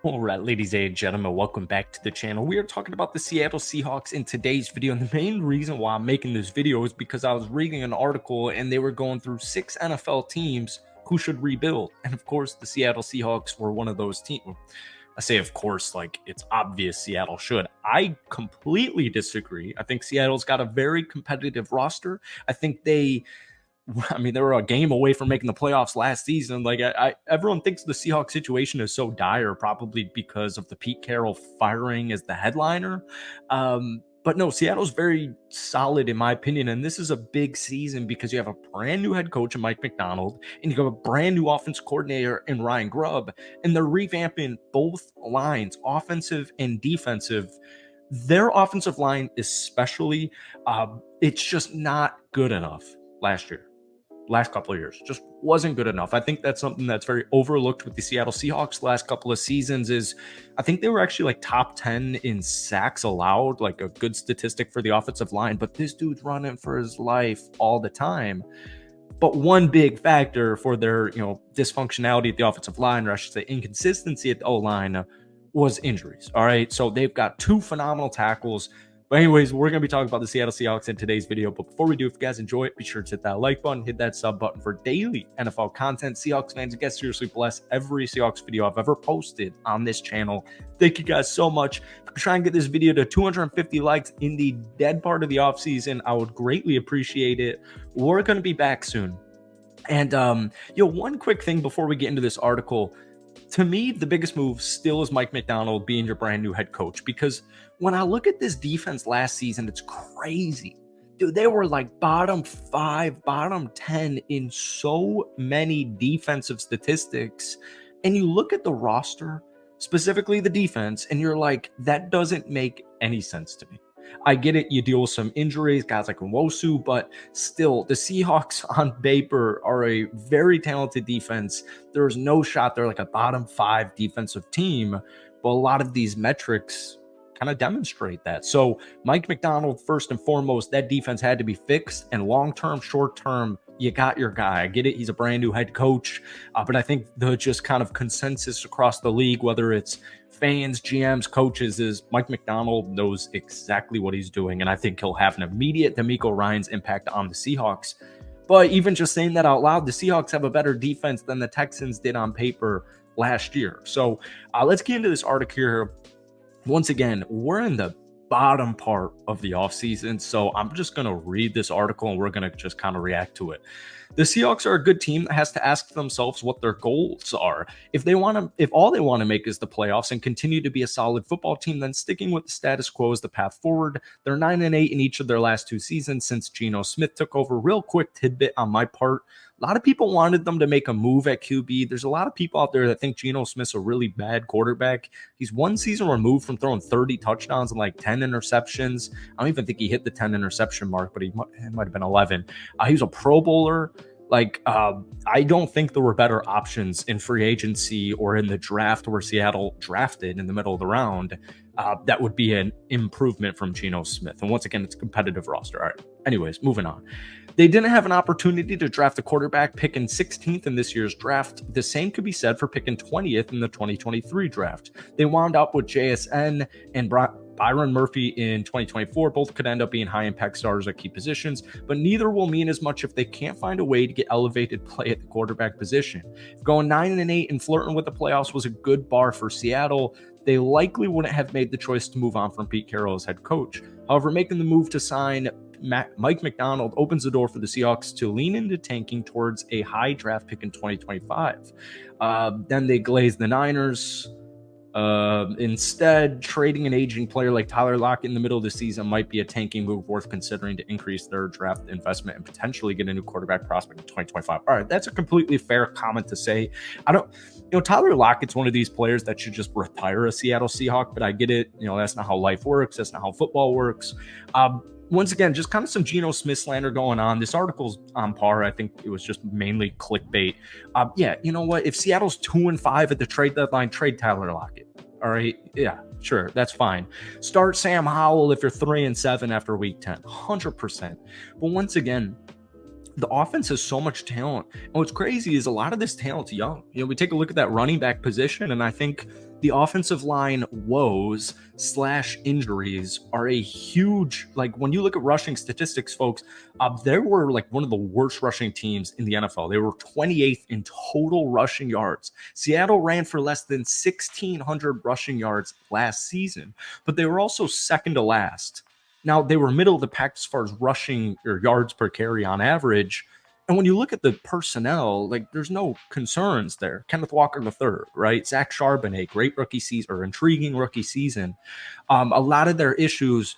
All right, ladies and gentlemen, welcome back to the channel. We are talking about the Seattle Seahawks in today's video. And the main reason why I'm making this video is because I was reading an article and they were going through 6 NFL teams who should rebuild. And of course, the Seattle Seahawks were one of those teams. I say, of course, like it's obvious Seattle should. I completely disagree. I think Seattle's got a very competitive roster. I think they were a game away from making the playoffs last season. Like, everyone thinks the Seahawks situation is so dire, probably because of the Pete Carroll firing as the headliner. But no, Seattle's very solid in my opinion, and this is a big season because you have a brand new head coach in Mike McDonald, and you have a brand new offense coordinator in Ryan Grubb, and they're revamping both lines, offensive and defensive. Their offensive line, especially, it's just not good enough last couple of years just wasn't good enough. I think that's something that's very overlooked with the Seattle Seahawks last couple of seasons. Is I think they were actually like top 10 in sacks allowed, like a good statistic for the offensive line, but this dude's running for his life all the time. But one big factor for their dysfunctionality at the offensive line, or I should say inconsistency at the O-line, was injuries. All right, so they've got 2 phenomenal tackles. But anyways, we're going to be talking about the Seattle Seahawks in today's video. But before we do, if you guys enjoy it, be sure to hit that like button, hit that sub button for daily NFL content. Seahawks fans, get seriously blessed every Seahawks video I've ever posted on this channel. Thank you guys so much. If you try and get this video to 250 likes in the dead part of the offseason, I would greatly appreciate it. We're going to be back soon. And, one quick thing before we get into this article. To me, the biggest move still is Mike McDonald being your brand new head coach, because when I look at this defense last season, it's crazy. Dude, they were like bottom 5, bottom 10 in so many defensive statistics. And you look at the roster, specifically the defense, and you're like, that doesn't make any sense to me. I get it. You deal with some injuries, guys like Nwosu, but still, the Seahawks on paper are a very talented defense. There's no shot they're like a bottom 5 defensive team, but a lot of these metrics kind of demonstrate that. So Mike McDonald, first and foremost, that defense had to be fixed, and long-term, short-term, you got your guy. I get it. He's a brand new head coach, but I think the just kind of consensus across the league, whether it's fans, GMs, coaches, is Mike McDonald knows exactly what he's doing, and I think he'll have an immediate DeMeco Ryans impact on the Seahawks. But even just saying that out loud, the Seahawks have a better defense than the Texans did on paper last year. So let's get into this article here. Once again, we're in the bottom part of the offseason, so I'm just going to read this article and we're going to just kind of react to it. The Seahawks are a good team that has to ask themselves what their goals are. If all they want to make is the playoffs and continue to be a solid football team, then sticking with the status quo is the path forward. They're 9-8 in each of their last 2 seasons since Geno Smith took over. Real quick tidbit on my part. A lot of people wanted them to make a move at QB. There's a lot of people out there that think Geno Smith's a really bad quarterback. He's 1 season removed from throwing 30 touchdowns and like 10 interceptions. I don't even think he hit the 10 interception mark, but it might have been 11. He was a Pro Bowler. I don't think there were better options in free agency or in the draft where Seattle drafted in the middle of the round. That would be an improvement from Geno Smith. And once again, it's a competitive roster. All right. Anyways, moving on. They didn't have an opportunity to draft a quarterback picking 16th in this year's draft. The same could be said for picking 20th in the 2023 draft. They wound up with JSN and Byron Murphy in 2024. Both could end up being high-impact stars at key positions, but neither will mean as much if they can't find a way to get elevated play at the quarterback position. If going 9-8 and flirting with the playoffs was a good bar for Seattle, they likely wouldn't have made the choice to move on from Pete Carroll as head coach. However, making the move to sign Mike McDonald opens the door for the Seahawks to lean into tanking towards a high draft pick in 2025. Then they glaze the Niners. Instead, trading an aging player like Tyler Lockett in the middle of the season might be a tanking move worth considering to increase their draft investment and potentially get a new quarterback prospect in 2025. All right, that's a completely fair comment to say. Tyler Lockett's one of these players that should just retire a Seattle Seahawk, but I get it. That's not how life works. That's not how football works. Once again, just kind of some Geno Smith slander going on. This article's on par. I think it was just mainly clickbait. You know what? If Seattle's 2-5 at the trade deadline, trade Tyler Lockett. All right. Yeah, sure. That's fine. Start Sam Howell if you're 3-7 after week 10. 100%. But once again, the offense has so much talent. And what's crazy is a lot of this talent's young. We take a look at that running back position, and I think the offensive line woes slash injuries are a huge, like when you look at rushing statistics, folks, they were like one of the worst rushing teams in the NFL. They were 28th in total rushing yards. Seattle ran for less than 1,600 rushing yards last season, but they were also second to last. Now, they were middle of the pack as far as rushing or yards per carry on average. And when you look at the personnel, like there's no concerns there. Kenneth Walker III, right? Zach Charbonnet, great rookie season or intriguing rookie season. A lot of their issues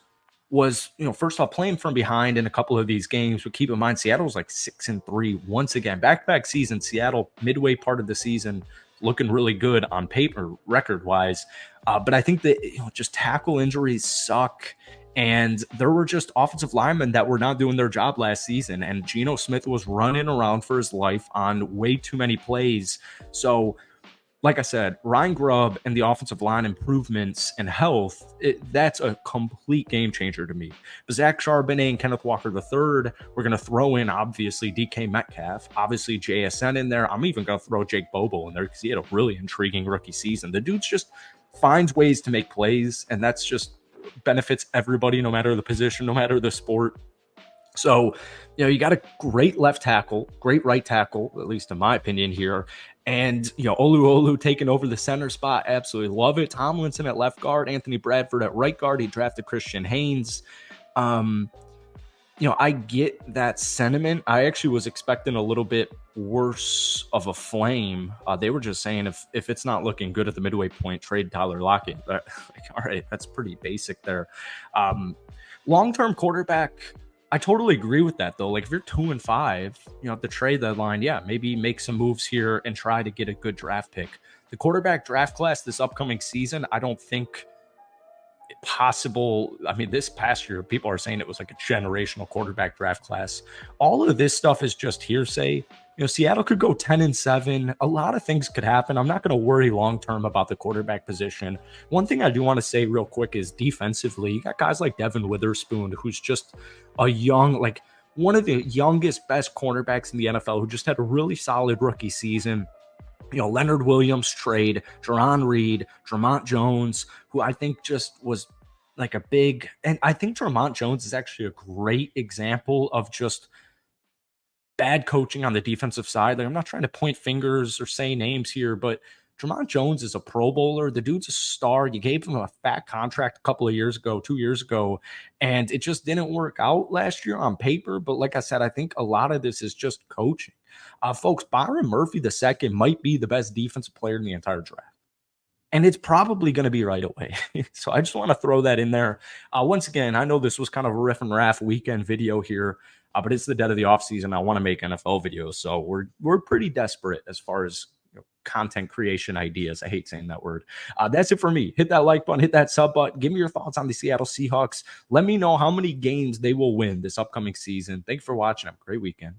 was, first off, playing from behind in a couple of these games. But keep in mind, Seattle was like 6-3 once again. Back-to-back season, Seattle midway part of the season looking really good on paper, record-wise. But I think that just tackle injuries suck. And there were just offensive linemen that were not doing their job last season. And Geno Smith was running around for his life on way too many plays. So, like I said, Ryan Grubb and the offensive line improvements and health, that's a complete game changer to me. But Zach Charbonnet and Kenneth Walker III, we're going to throw in, obviously, DK Metcalf, obviously JSN in there. I'm even going to throw Jake Bobo in there because he had a really intriguing rookie season. The dude's just finds ways to make plays, and that's just benefits everybody, no matter the position, no matter the sport. So, you got a great left tackle, great right tackle, at least in my opinion here. And, Olu taking over the center spot. Absolutely love it. Tomlinson at left guard, Anthony Bradford at right guard. He drafted Christian Haynes. I get that sentiment. I actually was expecting a little bit worse of a flame. They were just saying if it's not looking good at the midway point, trade Tyler Lockett. All right, that's pretty basic there. Long-term quarterback, I totally agree with that, though. Like, if you're 2-5, at the trade deadline, yeah, maybe make some moves here and try to get a good draft pick. The quarterback draft class this upcoming season, I don't think possible. I mean, this past year, people are saying it was like a generational quarterback draft class. All of this stuff is just hearsay. Seattle could go 10-7. A lot of things could happen. I'm not going to worry long-term about the quarterback position. One thing I do want to say real quick is defensively, you got guys like Devin Witherspoon, who's just a young, like one of the youngest, best cornerbacks in the NFL, who just had a really solid rookie season. Leonard Williams trade, Jerron Reed, Tremont Jones, who I think just was like a big, and I think Tremont Jones is actually a great example of just bad coaching on the defensive side. Like, I'm not trying to point fingers or say names here, but Tremont Jones is a Pro Bowler. The dude's a star. You gave him a fat contract a couple of years ago, 2 years ago, and it just didn't work out last year on paper. But like I said, I think a lot of this is just coaching. Folks, Byron Murphy II might be the best defensive player in the entire draft. And it's probably going to be right away. So I just want to throw that in there. Once again, I know this was kind of a riff and raff weekend video here, but it's the dead of the offseason. I want to make NFL videos. So we're pretty desperate as far as content creation ideas. I hate saying that word. That's it for me. Hit that like button, hit that sub button. Give me your thoughts on the Seattle Seahawks. Let me know how many games they will win this upcoming season. Thanks for watching. Have a great weekend.